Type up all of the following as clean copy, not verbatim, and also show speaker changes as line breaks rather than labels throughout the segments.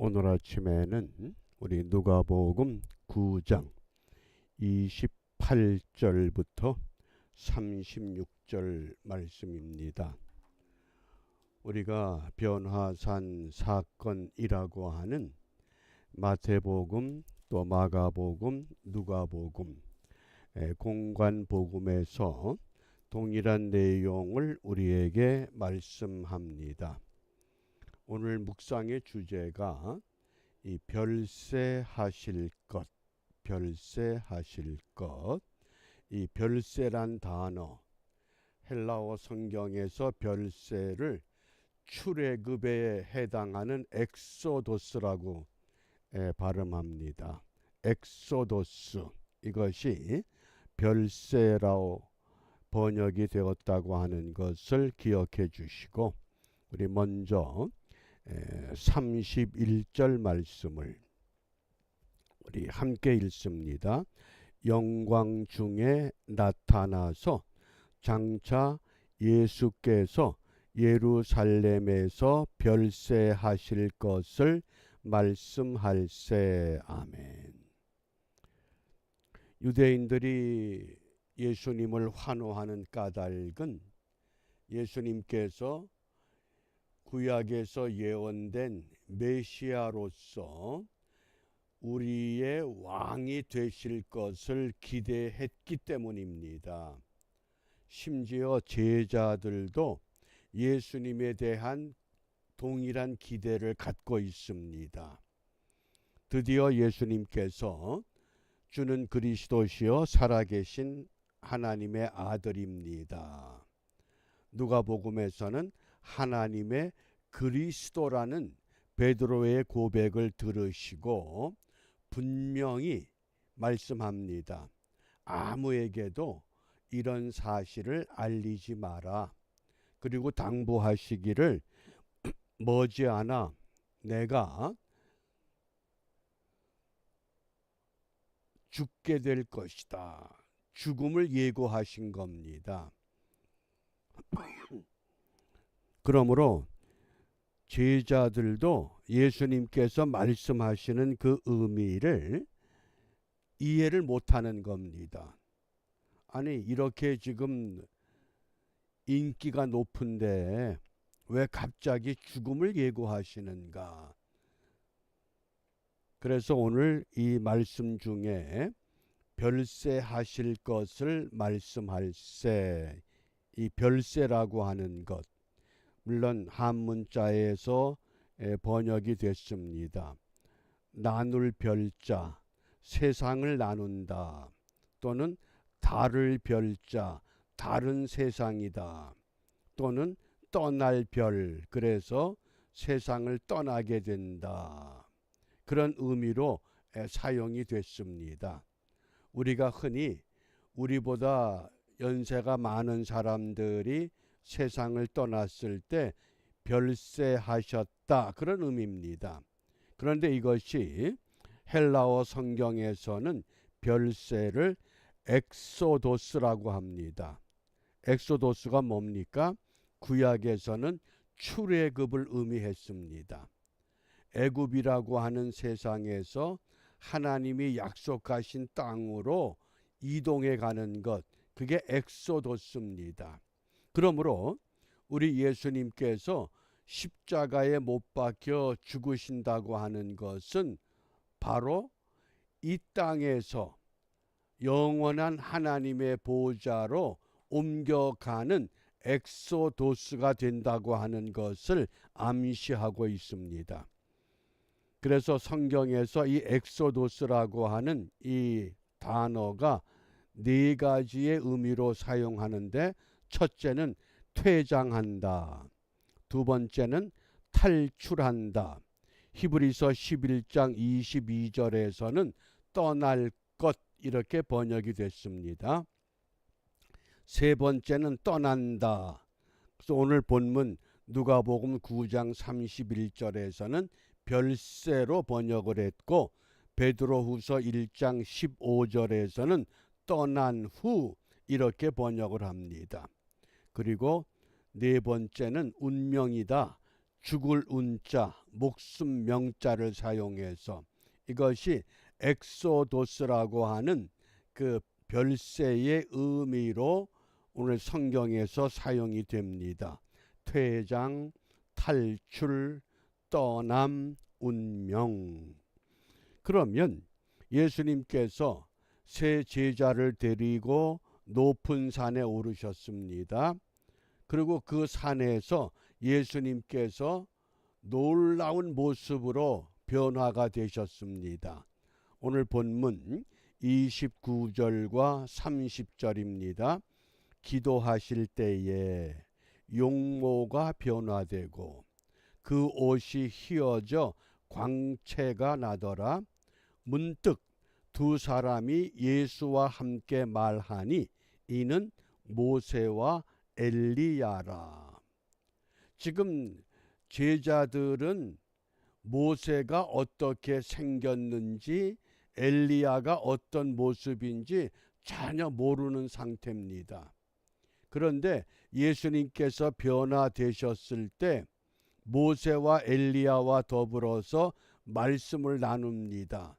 오늘 아침에는 우리 누가복음 9장 28절부터 36절 말씀입니다. 우리가 변화산 사건이라고 하는 마태복음, 또 마가복음, 누가복음, 공관복음에서 동일한 내용을 우리에게 말씀합니다. 오늘 묵상의 주제가 이 별세하실 것, 별세하실 것. 이 별세란 단어, 헬라어 성경에서 별세를 출애굽에 해당하는 엑소도스라고 발음합니다. 엑소도스, 이것이 별세라고 번역이 되었다고 하는 것을 기억해 주시고, 우리 먼저 31절 말씀을 우리 함께 읽습니다. 영광 중에 나타나서 장차 예수께서 예루살렘에서 별세하실 것을 말씀할세. 아멘. 유대인들이 예수님을 환호하는 까닭은 예수님께서 구약에서 예언된 메시아로서 우리의 왕이 되실 것을 기대했기 때문입니다. 심지어 제자들도 예수님에 대한 동일한 기대를 갖고 있습니다. 드디어 예수님께서 주는 그리스도시요 살아계신 하나님의 아들입니다. 누가복음에서는 하나님의 그리스도라는 베드로의 고백을 들으시고 분명히 말씀합니다. 아무에게도 이런 사실을 알리지 마라. 그리고 당부하시기를 머지않아 내가 죽게 될 것이다. 죽음을 예고하신 겁니다. 그러므로 제자들도 예수님께서 말씀하시는 그 의미를 이해를 못하는 겁니다. 아니, 이렇게 지금 인기가 높은데 왜 갑자기 죽음을 예고하시는가? 그래서 오늘 이 말씀 중에 별세하실 것을 말씀할세, 이 별세라고 하는 것, 물론 한문자에서 번역이 됐습니다. 나눌 별자, 세상을 나눈다, 또는 다를 별자, 다른 세상이다, 또는 떠날 별, 그래서 세상을 떠나게 된다, 그런 의미로 사용이 됐습니다. 우리가 흔히 우리보다 연세가 많은 사람들이 세상을 떠났을 때 별세하셨다, 그런 의미입니다. 그런데 이것이 헬라어 성경에서는 별세를 엑소도스라고 합니다. 엑소도스가 뭡니까? 구약에서는 출애굽을 의미했습니다. 애굽이라고 하는 세상에서 하나님이 약속하신 땅으로 이동해 가는 것, 그게 엑소도스입니다. 그러므로 우리 예수님께서 십자가에 못 박혀 죽으신다고 하는 것은 바로 이 땅에서 영원한 하나님의 보좌로 옮겨가는 엑소도스가 된다고 하는 것을 암시하고 있습니다. 그래서 성경에서 이 엑소도스라고 하는 이 단어가 네 가지의 의미로 사용하는데, 첫째는 퇴장한다, 두 번째는 탈출한다, 히브리서 11장 22절에서는 떠날 것, 이렇게 번역이 됐습니다. 세 번째는 떠난다. 그래서 오늘 본문 누가복음 9장 31절에서는 별세로 번역을 했고, 베드로후서 1장 15절에서는 떠난 후, 이렇게 번역을 합니다. 그리고 네 번째는 운명이다, 죽을 운자, 목숨 명자를 사용해서 이것이 엑소도스라고 하는 그 별세의 의미로 오늘 성경에서 사용이 됩니다. 퇴장, 탈출, 떠남, 운명. 그러면 예수님께서 세 제자를 데리고 높은 산에 오르셨습니다. 그리고 그 산에서 예수님께서 놀라운 모습으로 변화가 되셨습니다. 오늘 본문 29절과 30절입니다. 기도하실 때에 용모가 변화되고 그 옷이 휘어져 광채가 나더라. 문득 두 사람이 예수와 함께 말하니 이는 모세와 엘리야라. 지금 제자들은 모세가 어떻게 생겼는지 엘리야가 어떤 모습인지 전혀 모르는 상태입니다. 그런데 예수님께서 변화되셨을 때 모세와 엘리야와 더불어서 말씀을 나눕니다.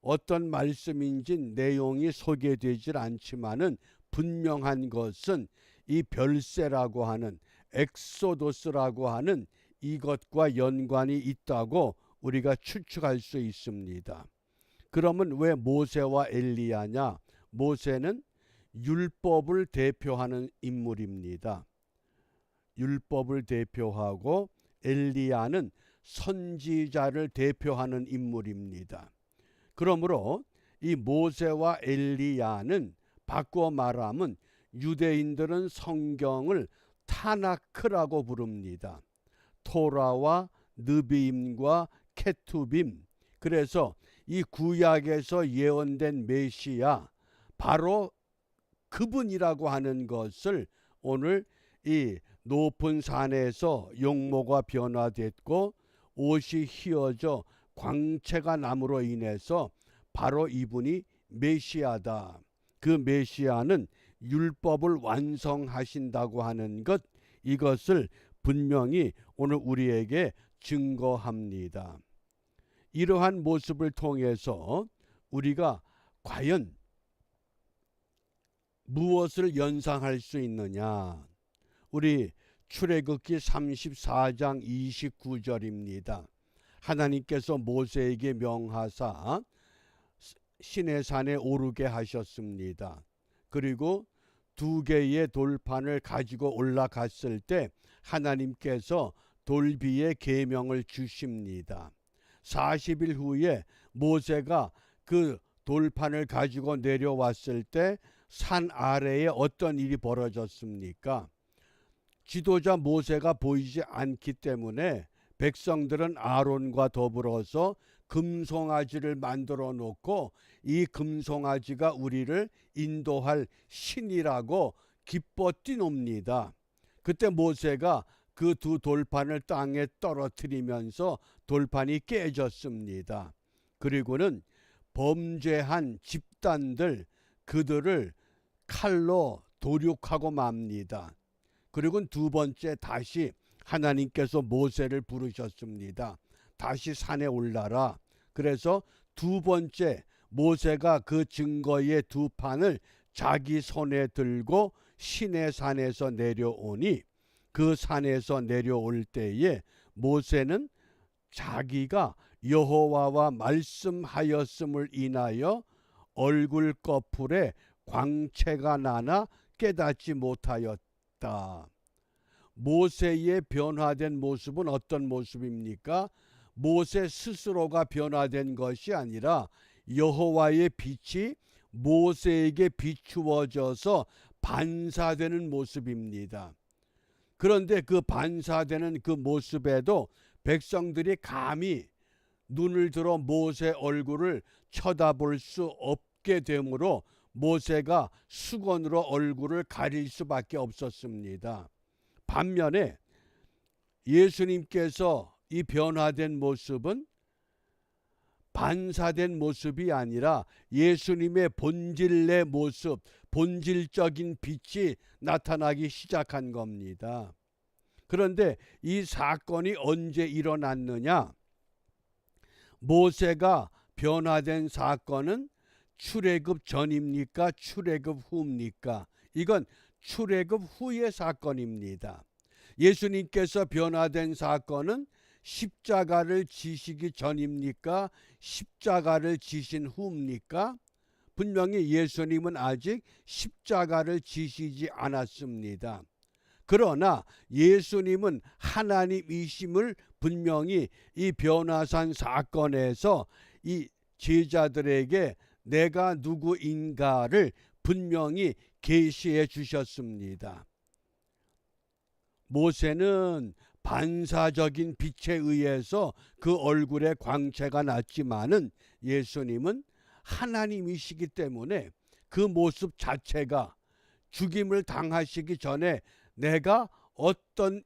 어떤 말씀인지 내용이 소개되질 않지만은 분명한 것은 이 별세라고 하는 엑소도스라고 하는 이것과 연관이 있다고 우리가 추측할 수 있습니다. 그러면 왜 모세와 엘리야냐? 모세는 율법을 대표하는 인물입니다. 율법을 대표하고 엘리야는 선지자를 대표하는 인물입니다. 그러므로 이 모세와 엘리야는 바꾸어 말하면 유대인들은 성경을 타나크라고 부릅니다. 토라와 느비임과 케투빔. 그래서 이 구약에서 예언된 메시아 바로 그분이라고 하는 것을 오늘 이 높은 산에서 용모가 변화됐고 옷이 휘어져 광채가 남으로 인해서 바로 이분이 메시아다. 그 메시아는 율법을 완성하신다고 하는 것, 이것을 분명히 오늘 우리에게 증거합니다. 이러한 모습을 통해서 우리가 과연 무엇을 연상할 수 있느냐? 우리 출애굽기 34장 29절입니다. 하나님께서 모세에게 명하사 시내산에 오르게 하셨습니다. 그리고 두 개의 돌판을 가지고 올라갔을 때 하나님께서 돌비의 계명을 주십니다. 40일 후에 모세가 그 돌판을 가지고 내려왔을 때 산 아래에 어떤 일이 벌어졌습니까? 지도자 모세가 보이지 않기 때문에 백성들은 아론과 더불어서 금송아지를 만들어 놓고 이 금송아지가 우리를 인도할 신이라고 기뻐 뛰놉니다. 그때 모세가 그 두 돌판을 땅에 떨어뜨리면서 돌판이 깨졌습니다. 그리고는 범죄한 집단들 그들을 칼로 도륙하고 맙니다. 그리고 두 번째 다시 하나님께서 모세를 부르셨습니다. 다시 산에 올라라. 그래서 두 번째 모세가 그 증거의 두 판을 자기 손에 들고 시내산에서 내려오니 그 산에서 내려올 때에 모세는 자기가 여호와와 말씀하였음을 인하여 얼굴 꺼풀에 광채가 나나 깨닫지 못하였다. 모세의 변화된 모습은 어떤 모습입니까? 모세 스스로가 변화된 것이 아니라 여호와의 빛이 모세에게 비추어져서 반사되는 모습입니다. 그런데 그 반사되는 그 모습에도 백성들이 감히 눈을 들어 모세 얼굴을 쳐다볼 수 없게 되므로 모세가 수건으로 얼굴을 가릴 수밖에 없었습니다. 반면에 예수님께서 이 변화된 모습은 반사된 모습이 아니라 예수님의 본질의 모습, 본질적인 빛이 나타나기 시작한 겁니다. 그런데 이 사건이 언제 일어났느냐? 모세가 변화된 사건은 출애굽 전입니까? 출애굽 후입니까? 이건 출애굽 후의 사건입니다. 예수님께서 변화된 사건은 십자가를 지시기 전입니까? 십자가를 지신 후입니까? 분명히 예수님은 아직 십자가를 지시지 않았습니다. 그러나 예수님은 하나님이심을 분명히 이 변화산 사건에서 이 제자들에게 내가 누구인가를 분명히 계시해 주셨습니다. 모세는 반사적인 빛에 의해서 그 얼굴에 광채가 났지만은 예수님은 하나님이시기 때문에 그 모습 자체가 죽임을 당하시기 전에 내가 어떤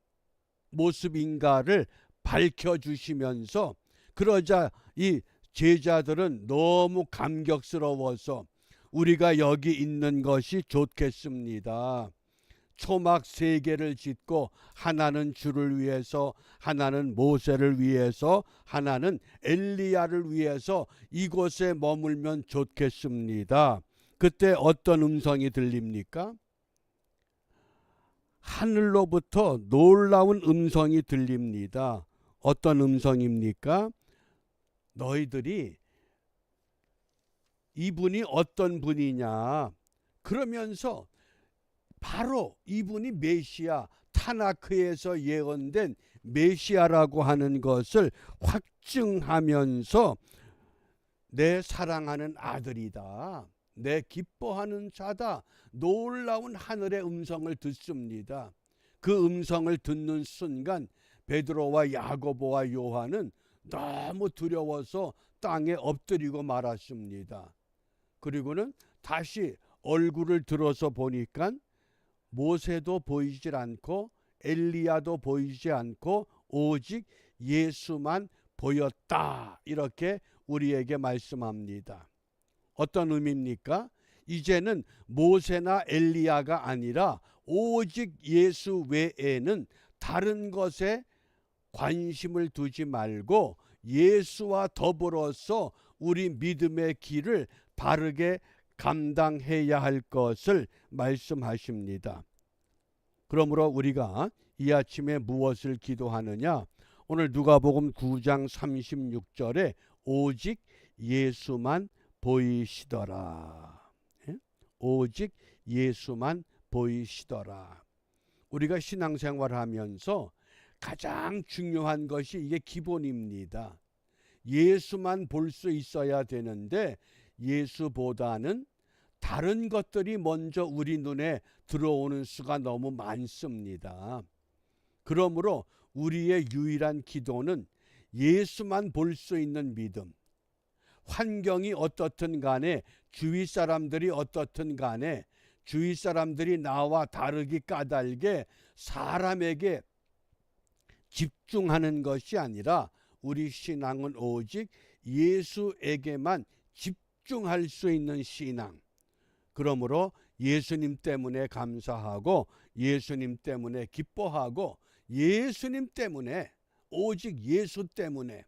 모습인가를 밝혀주시면서, 그러자 이 제자들은 너무 감격스러워서 우리가 여기 있는 것이 좋겠습니다. 초막 3개를 짓고 하나는 주를 위해서, 하나는 모세를 위해서, 하나는 엘리야를 위해서 이곳에 머물면 좋겠습니다. 그때 어떤 음성이 들립니까? 하늘로부터 놀라운 음성이 들립니다. 어떤 음성입니까? 너희들이 이분이 어떤 분이냐? 그러면서 바로 이분이 메시아, 타나크에서 예언된 메시아라고 하는 것을 확증하면서 내 사랑하는 아들이다, 내 기뻐하는 자다, 놀라운 하늘의 음성을 듣습니다. 그 음성을 듣는 순간 베드로와 야고보와 요한은 너무 두려워서 땅에 엎드리고 말았습니다. 그리고는 다시 얼굴을 들어서 보니까 모세도 보이질 않고 엘리야도 보이지 않고 오직 예수만 보였다, 이렇게 우리에게 말씀합니다. 어떤 의미입니까? 이제는 모세나 엘리야가 아니라 오직 예수 외에는 다른 것에 관심을 두지 말고 예수와 더불어서 우리 믿음의 길을 바르게 감당해야 할 것을 말씀하십니다. 그러므로 우리가 이 아침에 무엇을 기도하느냐? 오늘 누가복음 9장 36절에 오직 예수만 보이시더라. 오직 예수만 보이시더라. 우리가 신앙생활하면서 가장 중요한 것이 이게 기본입니다. 예수만 볼 수 있어야 되는데 예수보다는 다른 것들이 먼저 우리 눈에 들어오는 수가 너무 많습니다. 그러므로 우리의 유일한 기도는 예수만 볼 수 있는 믿음. 환경이 어떻든 간에, 주위 사람들이 어떻든 간에, 주위 사람들이 나와 다르기 까닭에 사람에게 집중하는 것이 아니라 우리 신앙은 오직 예수에게만 집중할 수 있는 신앙. 그러므로 예수님 때문에 감사하고 예수님 때문에 기뻐하고 예수님 때문에, 오직 예수 때문에,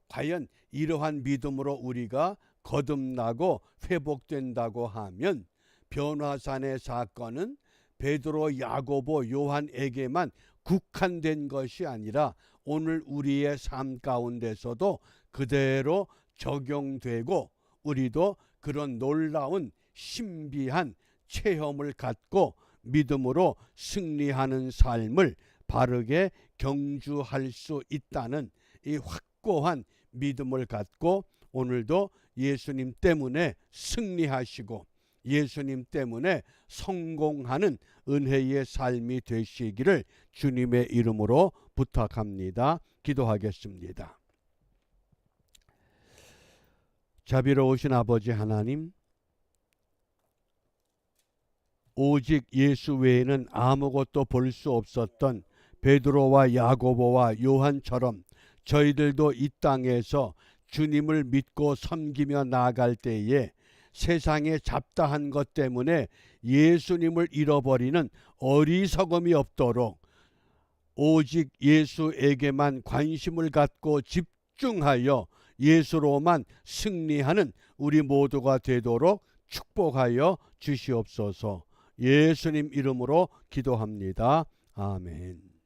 과연 이러한 믿음으로 우리가 거듭나고 회복된다고 하면 변화산의 사건은 베드로, 야고보, 요한에게만 국한된 것이 아니라 오늘 우리의 삶 가운데서도 그대로 적용되고 우리도 그런 놀라운 신비한 체험을 갖고 믿음으로 승리하는 삶을 바르게 경주할 수 있다는 이 확고한 믿음을 갖고 오늘도 예수님 때문에 승리하시고 예수님 때문에 성공하는 은혜의 삶이 되시기를 주님의 이름으로 부탁합니다. 기도하겠습니다. 자비로우신 아버지 하나님, 오직 예수 외에는 아무것도 볼 수 없었던 베드로와 야고보와 요한처럼 저희들도 이 땅에서 주님을 믿고 섬기며 나아갈 때에 세상에 잡다한 것 때문에 예수님을 잃어버리는 어리석음이 없도록 오직 예수에게만 관심을 갖고 집중하여 예수로만 승리하는 우리 모두가 되도록 축복하여 주시옵소서. 예수님 이름으로 기도합니다. 아멘.